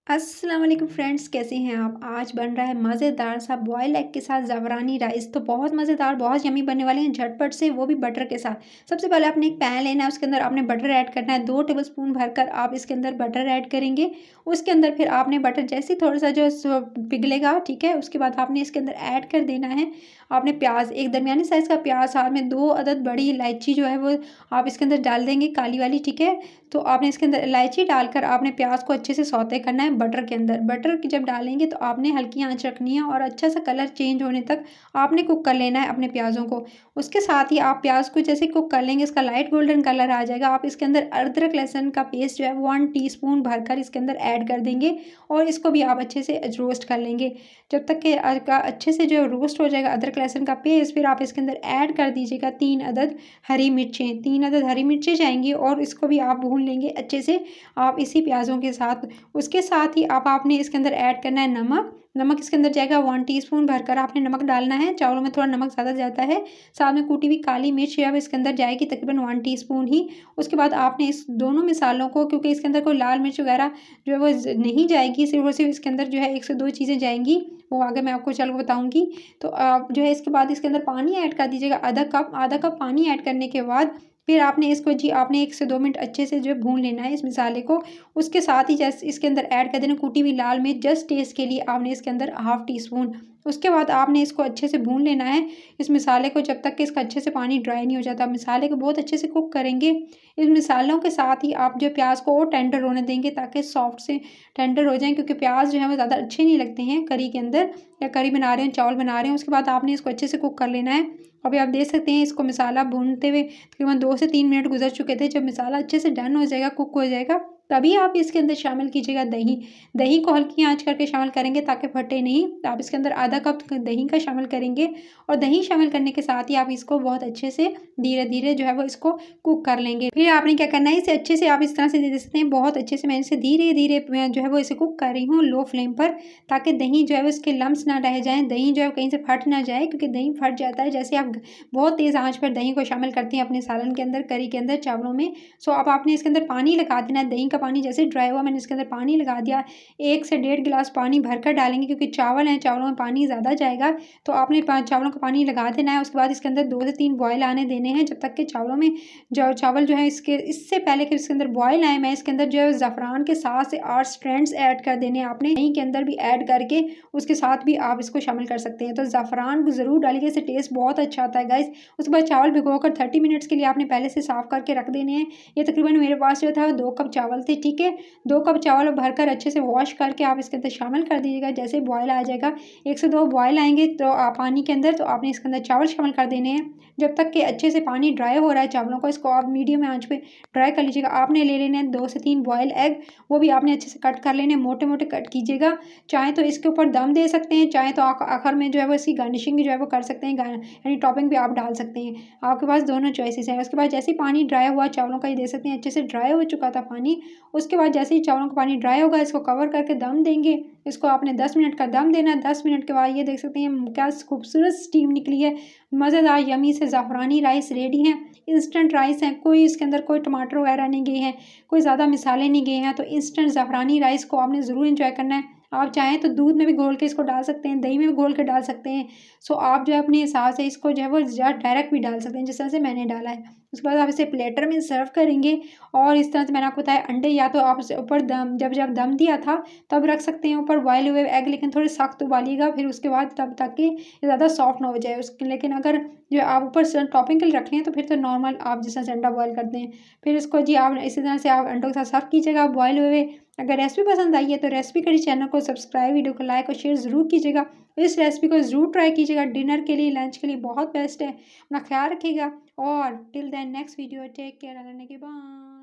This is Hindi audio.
अस्सलाम वालेकुम फ्रेंड्स, कैसे हैं आप। आज बन रहा है मज़ेदार सा बॉयल एग के साथ ज़ाफ़रानी राइस। तो बहुत मज़ेदार, बहुत यम्मी बनने वाले हैं झटपट से, वो भी बटर के साथ। सबसे पहले आपने एक पैन लेना है, उसके अंदर आपने बटर ऐड करना है। 2 टेबलस्पून भरकर आप इसके अंदर बटर ऐड करेंगे। उसके अंदर फिर आपने बटर जैसे ही थोड़ा सा जो पिघलेगा, ठीक है, उसके बाद आपने इसके अंदर ऐड कर देना है आपने प्याज, एक दरमियानी साइज़ का प्याज, साथ में 2 अदद बड़ी इलायची जो है वो आप इसके अंदर डाल देंगे, काली वाली, ठीक है। तो आपने इसके अंदर इलायची डालकर आपने प्याज को अच्छे से सौते करना है बटर के अंदर। बटर की जब डालेंगे तो आपने हल्की आंच रखनी है और अच्छा सा कलर चेंज होने तक आपने कुक कर लेना है अपने प्याज़ों को। उसके साथ ही आप प्याज को जैसे कुक कर लेंगे, इसका लाइट गोल्डन कलर आ जाएगा, आप इसके अंदर अदरक लहसुन का पेस्ट जो है 1 टीस्पून भरकर इसके अंदर ऐड कर देंगे और इसको भी आप अच्छे से रोस्ट कर लेंगे जब तक कि अच्छे से जो रोस्ट हो जाएगा अदरक लहसुन का पेस्ट। फिर आप इसके अंदर ऐड कर दीजिएगा 3 अदद हरी मिर्चें, 3 अदद हरी मिर्चें जाएंगी और इसको भी आप भून लेंगे अच्छे से आप इसी प्याज़ों के साथ। उसके साथ ही आपने इसके अंदर ऐड करना है नमक। नमक इसके अंदर जाएगा 1 टीस्पून भरकर आपने नमक डालना है। चावलों में थोड़ा नमक ज़्यादा जाता है। साथ में कूटी हुई काली मिर्च अब इसके अंदर जाएगी तकरीबन 1 टीस्पून ही। उसके बाद आपने इस दोनों मसालों को, क्योंकि इसके अंदर कोई लाल मिर्च वगैरह जो है वो नहीं जाएगी, सिर्फ और सिर्फ इसके अंदर जो है 1 से 2 चीज़ें जाएंगी, वो आगे मैं आपको चल के बताऊँगी। तो आप जो है इसके बाद इसके अंदर पानी ऐड कर दीजिएगा आधा कप पानी ऐड करने के बाद फिर आपने इसको आपने 1 से 2 मिनट अच्छे से जो है भून लेना है इस मसाले को। उसके साथ ही जैसे इसके अंदर ऐड कर देना कूटी हुई लाल मिर्च, जस्ट टेस्ट के लिए आपने इसके अंदर हाफ़ टी स्पून। उसके बाद आपने इसको अच्छे से भून लेना है इस मसाले को जब तक कि इसका अच्छे से पानी ड्राई नहीं हो जाता। मसाले को बहुत अच्छे से कुक करेंगे। इन मसालों के साथ ही आप जो प्याज़ को और टेंडर होने देंगे ताकि सॉफ्ट से टेंडर हो जाएँ, क्योंकि प्याज़ जो है वो ज़्यादा अच्छे नहीं लगते हैं करी के अंदर, या करी बना रहे हैं, चावल बना रहे हैं। उसके बाद आपने इसको अच्छे से कुक कर लेना है। अभी आप देख सकते हैं इसको मसाला भूनते हुए तकरीबन 2 से 3 मिनट गुजर चुके थे। जब मसाला अच्छे से डन हो जाएगा, कुक हो जाएगा, तभी आप इसके अंदर शामिल कीजिएगा दही। दही को हल्की आंच करके शामिल करेंगे ताकि फटे नहीं। तो आप इसके अंदर आधा कप दही का शामिल करेंगे और दही शामिल करने के साथ ही आप इसको बहुत अच्छे से धीरे धीरे जो है वो इसको कुक कर लेंगे। फिर आपने क्या करना है, इसे अच्छे से आप इस तरह से दे सकते हैं, बहुत अच्छे से मैं इसे धीरे धीरे जो है वो इसे कुक कर रही हूँ लो फ्लेम पर, ताकि दही जो है वो इसके लम्स ना रह जाएँ, दही जो है कहीं से फट ना जाए, क्योंकि दही फट जाता है जैसे आप बहुत तेज़ आँच पर दही को शामिल करती हैं अपने सालन के अंदर, करी के अंदर, चावलों में। सो अब आपने इसके अंदर पानी लगा देना है। दही का पानी जैसे ड्राई हुआ, मैंने इसके अंदर पानी लगा दिया। 1 से डेढ़ गिलास पानी भरकर डालेंगे, क्योंकि चावल हैं, चावलों में पानी ज़्यादा जाएगा। तो आपने चावलों का पानी लगा देना है। उसके बाद इसके अंदर 2 से 3 बॉयल आने देने हैं, जब तक कि चावलों में जो चावल जो है इससे पहले कि इसके अंदर बॉयल आए, मैं इसके अंदर जो है ज़ाफ़रान के 7 से 8 स्ट्रैंड्स ऐड कर देने हैं आपने। दही के अंदर भी ऐड करके उसके साथ भी आप इसको शामिल कर सकते हैं। तो ज़ाफ़रान को ज़रूर डालिए, इससे टेस्ट बहुत अच्छा आता है गाइज़। उसके बाद चावल भिगोकर 30 मिनट्स के लिए आपने पहले से साफ़ करके रख देने हैं। ये तकरीबन मेरे पास जो था 2 कप चावल थे, ठीक है। 2 कप चावल भरकर अच्छे से वॉश करके आप इसके अंदर शामिल कर दीजिएगा। जैसे बॉयल आ जाएगा, 1 से 2 बॉयल आएँगे तो पानी के अंदर, तो आपने इसके अंदर चावल शामिल कर देने हैं। जब तक कि अच्छे से पानी ड्राई हो रहा है चावलों का, इसको आप मीडियम आँच पे ड्राई कर लीजिएगा। आपने ले लेने हैं 2 से 3 बॉयल एग, वो भी आपने अच्छे से कट कर लेने हैं, मोटे-मोटे कट कीजिएगा। चाहे तो इसके ऊपर दम दे सकते हैं, चाहे तो आखिर में जो है वो इसकी गार्निशिंग जो है वो कर सकते हैं, यानी टॉपिंग भी आप डाल सकते हैं। आपके पास दोनों चॉइसेस हैं। उसके बाद जैसे ही पानी ड्राई हुआ चावलों का, ये देख सकते हैं अच्छे से ड्राई हो चुका था पानी। उसके बाद जैसे ही चावलों का पानी ड्राई होगा, इसको कवर करके दम देंगे। इसको आपने 10 मिनट का दम देना है। 10 मिनट के बाद ये देख सकते हैं क्या खूबसूरत स्टीम निकली है। मज़ेदार यम्मी से ज़ाफ़रानी राइस रेडी है। इंस्टेंट राइस है, कोई इसके अंदर कोई टमाटर वगैरह नहीं गए हैं, कोई ज़्यादा मसाले नहीं गए हैं। तो इंस्टेंट ज़ाफ़रानी राइस को आपने ज़रूर एंजॉय करना है। आप चाहें तो दूध में भी घोल के इसको डाल सकते हैं, दही में भी घोल के डाल सकते हैं। सो आप जो है अपने हिसाब से इसको जो है वो डायरेक्ट भी डाल सकते हैं, जिस तरह से मैंने डाला है। उसके बाद आप इसे प्लेटर में सर्व करेंगे और इस तरह से मैंने आपको बताया अंडे, या तो आप इसे ऊपर दम जब दम दिया था तब रख सकते हैं ऊपर बॉयल हुए एग, लेकिन थोड़े सख्त उबालिएगा फिर उसके बाद, तब तक कि ये ज़्यादा सॉफ्ट ना हो जाए उसके। लेकिन अगर जो आप ऊपर से टॉपिंग के लिए रख रहे हैं तो फिर तो नॉर्मल आप जिस तरह से अंडा बॉयल करते हैं, फिर इसको जी आप इसी तरह से आप अंडों के साथ सर्व कीजिएगा बॉयल हुए। अगर रेसिपी पसंद आई है तो रेसिपी करी चैनल को सब्सक्राइब, वीडियो को लाइक और शेयर ज़रूर कीजिएगा। इस रेसिपी को ज़रूर ट्राई कीजिएगा, डिनर के लिए, लंच के लिए बहुत बेस्ट है। अपना ख्याल रखिएगा और till then next video, take care, Allah ने के बाद।